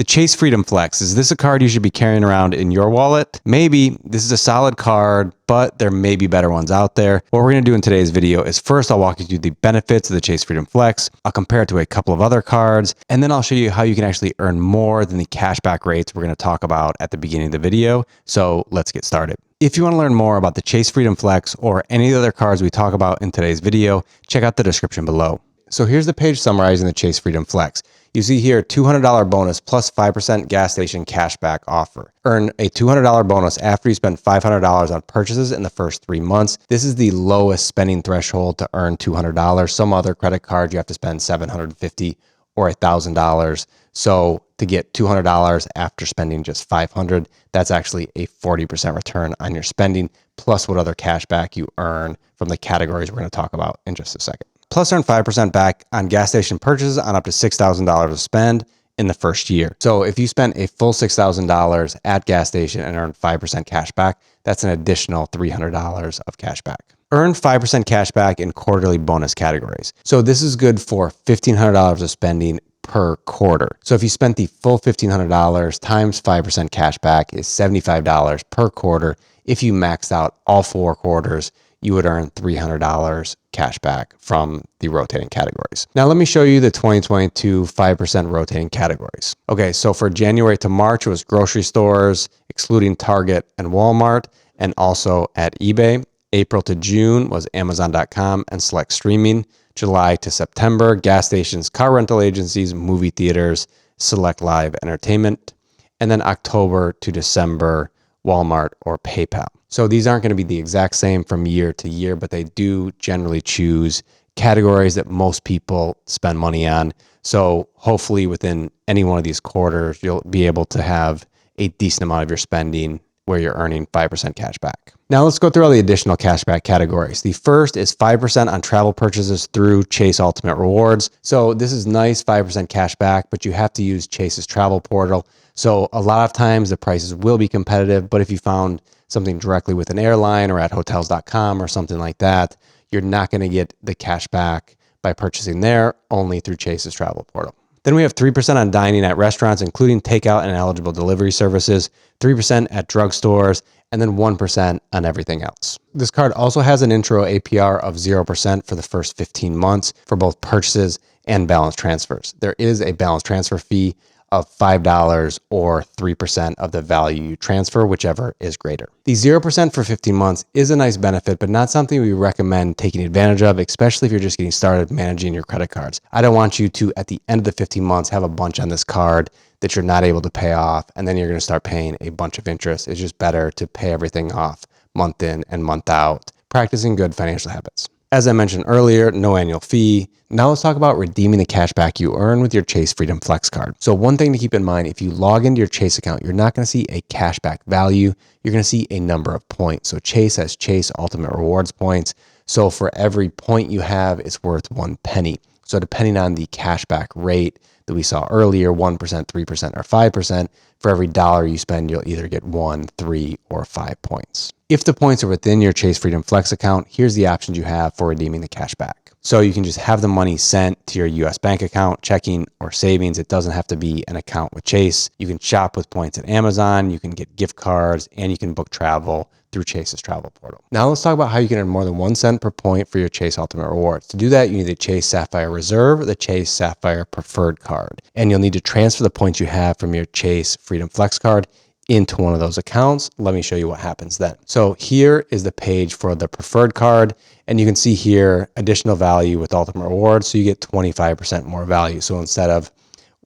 Chase Freedom Flex, is this a card you should be carrying around in your wallet? Maybe. This is a solid card, but there may be better ones out there. What we're going to do in today's video is first I'll walk you through the benefits of the Chase Freedom Flex. I'll compare it to a couple of other cards, and then I'll show you how you can actually earn more than the cashback rates we're going to talk about at the beginning of the video. So let's get started. If you want to learn more about the Chase Freedom Flex or any of the other cards we talk about in today's video, check out the description below. So here's the page summarizing the Chase Freedom Flex. You see here $200 bonus plus 5% gas station cashback offer. Earn a $200 bonus after you spend $500 on purchases in the first 3 months. This is the lowest spending threshold to earn $200. Some other credit cards you have to spend $750 or $1,000. So to get $200 after spending just $500, that's actually a 40% return on your spending, plus what other cashback you earn from the categories we're going to talk about in just a second. Plus earn 5% back on gas station purchases on up to $6,000 of spend in the first year. So if you spend a full $6,000 at gas station and earn 5% cash back, that's an additional $300 of cash back. Earn 5% cash back in quarterly bonus categories. So this is good for $1,500 of spending per quarter. So if you spent the full $1,500 times 5% cash back is $75 per quarter. If you maxed out all 4 quarters, you would earn $300 cash back from the rotating categories. Now let me show you the 2022 5% rotating categories. Okay, so for January to March, it was grocery stores, excluding Target and Walmart, and also at eBay. April to June was Amazon.com and select streaming. July to September, gas stations, car rental agencies, movie theaters, select live entertainment. And then October to December, Walmart or PayPal. So these aren't going to be the exact same from year to year, but they do generally choose categories that most people spend money on. So hopefully within any one of these quarters, you'll be able to have a decent amount of your spending where you're earning 5% cash back. Now let's go through all the additional cashback categories. The first is 5% on travel purchases through Chase Ultimate Rewards. So this is nice 5% cash back, but you have to use Chase's travel portal. So a lot of times the prices will be competitive, but if you found something directly with an airline or at hotels.com or something like that, you're not going to get the cash back by purchasing there, only through Chase's travel portal. Then we have 3% on dining at restaurants, including takeout and eligible delivery services, 3% at drugstores, and then 1% on everything else. This card also has an intro APR of 0% for the first 15 months for both purchases and balance transfers. There is a balance transfer fee of $5 or 3% of the value you transfer, whichever is greater. The 0% for 15 months is a nice benefit, but not something we recommend taking advantage of, especially if you're just getting started managing your credit cards. I don't want you to, at the end of the 15 months, have a bunch on this card that you're not able to pay off, and then you're going to start paying a bunch of interest. It's just better to pay everything off month in and month out, practicing good financial habits. As I mentioned earlier, no annual fee. Now let's talk about redeeming the cash back you earn with your Chase Freedom Flex card. So one thing to keep in mind, if you log into your Chase account, you're not going to see a cashback value. You're going to see a number of points. So Chase has Chase Ultimate Rewards points. So for every point you have, it's worth 1 penny. So depending on the cashback rate that we saw earlier, 1%, 3%, or 5%, for every dollar you spend, you'll either get 1, 3, or 5 points. If the points are within your Chase Freedom Flex account, here's the options you have for redeeming the cash back. So you can just have the money sent to your US bank account, checking, or savings. It doesn't have to be an account with Chase. You can shop with points at Amazon, you can get gift cards, and you can book travel through Chase's travel portal. Now let's talk about how you can earn more than 1 cent per point for your Chase Ultimate Rewards. To do that, you need the Chase Sapphire Reserve or the Chase Sapphire Preferred card. And you'll need to transfer the points you have from your Chase Freedom Flex card into one of those accounts. Let me show you what happens then. So here is the page for the preferred card, and you can see here additional value with Ultimate Rewards. So you get 25% more value. So instead of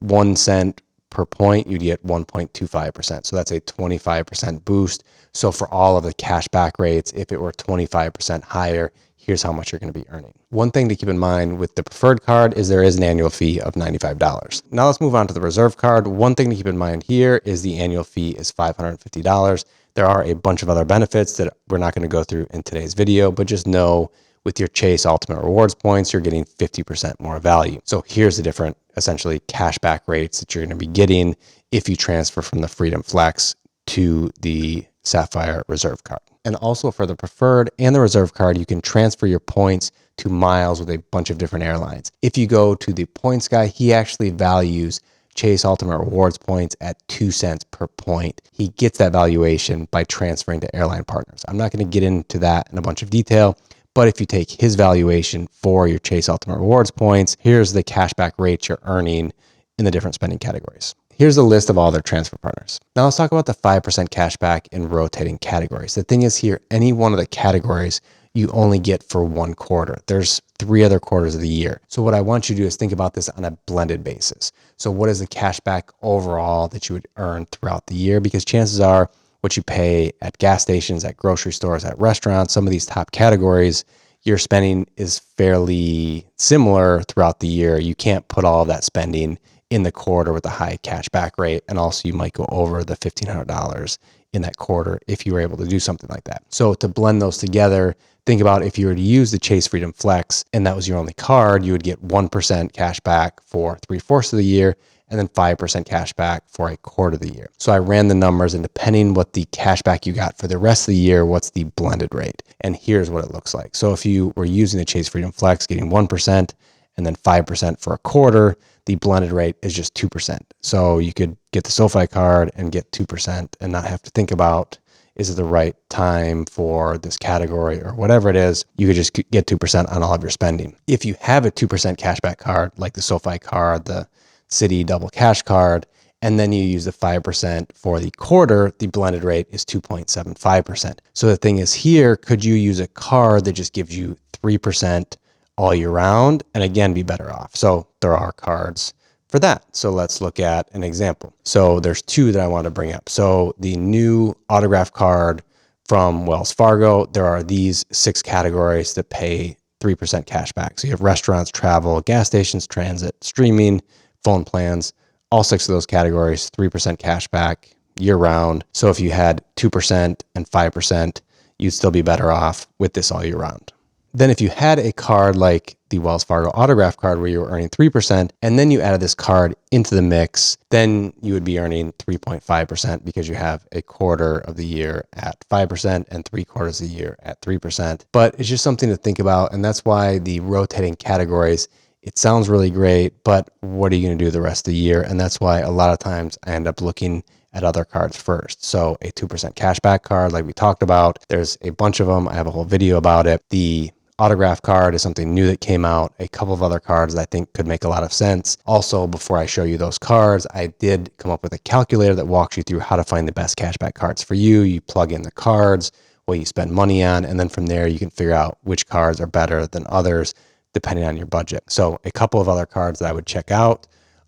1 cent per point, you'd get 1.25%. So that's a 25% boost. So for all of the cashback rates, if it were 25% higher, here's how much you're going to be earning. One thing to keep in mind with the preferred card is there is an annual fee of $95. Now let's move on to the reserve card. One thing to keep in mind here is the annual fee is $550. There are a bunch of other benefits that we're not going to go through in today's video, but just know with your Chase Ultimate Rewards points, you're getting 50% more value. So here's the different, essentially, cashback rates that you're going to be getting if you transfer from the Freedom Flex to the Sapphire Reserve card. And also for the preferred and the reserve card, you can transfer your points to miles with a bunch of different airlines. If you go to the points guy, he actually values Chase Ultimate Rewards points at 2 cents per point. He gets that valuation by transferring to airline partners. I'm not going to get into that in a bunch of detail, but if you take his valuation for your Chase Ultimate Rewards points, here's the cashback rates you're earning in the different spending categories. Here's a list of all their transfer partners. Now let's talk about the 5% cashback in rotating categories. The thing is here, any one of the categories you only get for 1 quarter. There's 3 other quarters of the year. So what I want you to do is think about this on a blended basis. So what is the cashback overall that you would earn throughout the year? Because chances are what you pay at gas stations, at grocery stores, at restaurants, some of these top categories, your spending is fairly similar throughout the year. You can't put all of that spending in the quarter with a high cashback rate. And also you might go over the $1,500 in that quarter if you were able to do something like that. So to blend those together, think about if you were to use the Chase Freedom Flex and that was your only card, you would get 1% cash back for 3/4 of the year and then 5% cash back for a quarter of the year. So I ran the numbers, and depending what the cash back you got for the rest of the year, what's the blended rate? And here's what it looks like. So if you were using the Chase Freedom Flex, getting 1% and then 5% for a quarter, the blended rate is just 2%. So you could get the SoFi card and get 2% and not have to think about, is it the right time for this category or whatever it is. You could just get 2% on all of your spending. If you have a 2% cashback card, like the SoFi card, the Citi Double Cash card, and then you use the 5% for the quarter, the blended rate is 2.75%. So the thing is here, could you use a card that just gives you 3% all year round and again be better off? So there are cards for that. So let's look at an example. So there's 2 that I want to bring up. So the new autograph card from Wells Fargo, there are these 6 categories that pay 3% cash back. So you have restaurants, travel, gas stations, transit, streaming, phone plans, all 6 of those categories, 3% cash back year round. So if you had 2% and 5%, you'd still be better off with this all year round. Then if you had a card like the Wells Fargo autograph card where you were earning 3% and then you added this card into the mix, then you would be earning 3.5% because you have a quarter of the year at 5% and 3/4 of the year at 3%. But it's just something to think about. And that's why the rotating categories, it sounds really great, but what are you going to do the rest of the year? And that's why a lot of times I end up looking at other cards first. So a 2% cashback card, like we talked about, there's a bunch of them. I have a whole video about it. The autograph card is something new that came out. A couple of other cards that I think could make a lot of sense. Also, before I show you those cards, I did come up with a calculator that walks you through how to find the best cashback cards for you. You plug in the cards, what you spend money on, and then from there you can figure out which cards are better than others depending on your budget. So a couple of other cards that I would check out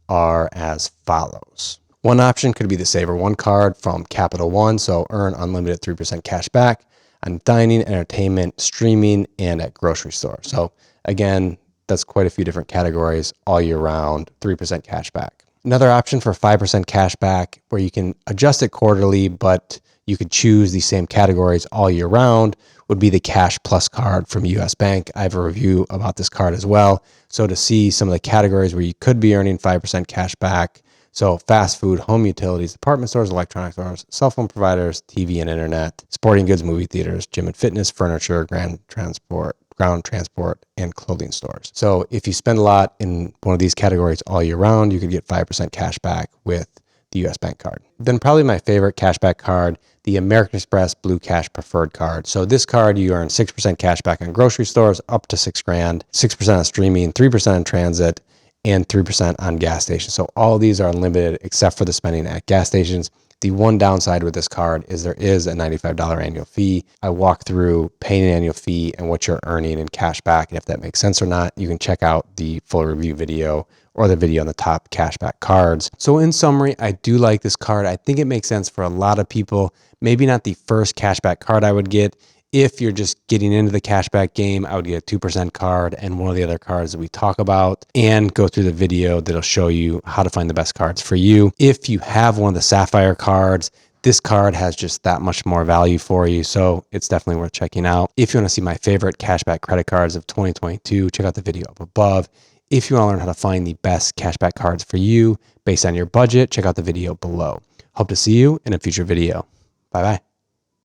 are as follows. One option could be the Saver One card from Capital One. So earn unlimited 3% cash back on dining, entertainment, streaming, and at grocery stores. So again, that's quite a few different categories all year round, 3% cash back. Another option for 5% cash back where you can adjust it quarterly, but you could choose the same categories all year round would be the Cash Plus card from US Bank. I have a review about this card as well. So to see some of the categories where you could be earning 5% cash back, so fast food, home utilities, department stores, electronic stores, cell phone providers, TV and internet, sporting goods, movie theaters, gym and fitness, furniture, ground transport, and clothing stores. So if you spend a lot in one of these categories all year round, you could get 5% cash back with the US Bank card. Then probably my favorite cashback card, the American Express Blue Cash Preferred card. So this card, you earn 6% cash back on grocery stores up to $6,000, 6% on streaming, 3% on transit, and 3% on gas stations. So all of these are unlimited except for the spending at gas stations. The one downside with this card is there is a $95 annual fee. I walk through paying an annual fee and what you're earning in cash back and if that makes sense or not. You can check out the full review video or the video on the top cashback cards. So in summary, I do like this card. I think it makes sense for a lot of people. Maybe not the first cashback card I would get. If you're just getting into the cashback game, I would get a 2% card and one of the other cards that we talk about and go through the video that'll show you how to find the best cards for you. If you have one of the Sapphire cards, this card has just that much more value for you. So it's definitely worth checking out. If you want to see my favorite cashback credit cards of 2022, check out the video up above. If you want to learn how to find the best cashback cards for you based on your budget, check out the video below. Hope to see you in a future video. Bye-bye.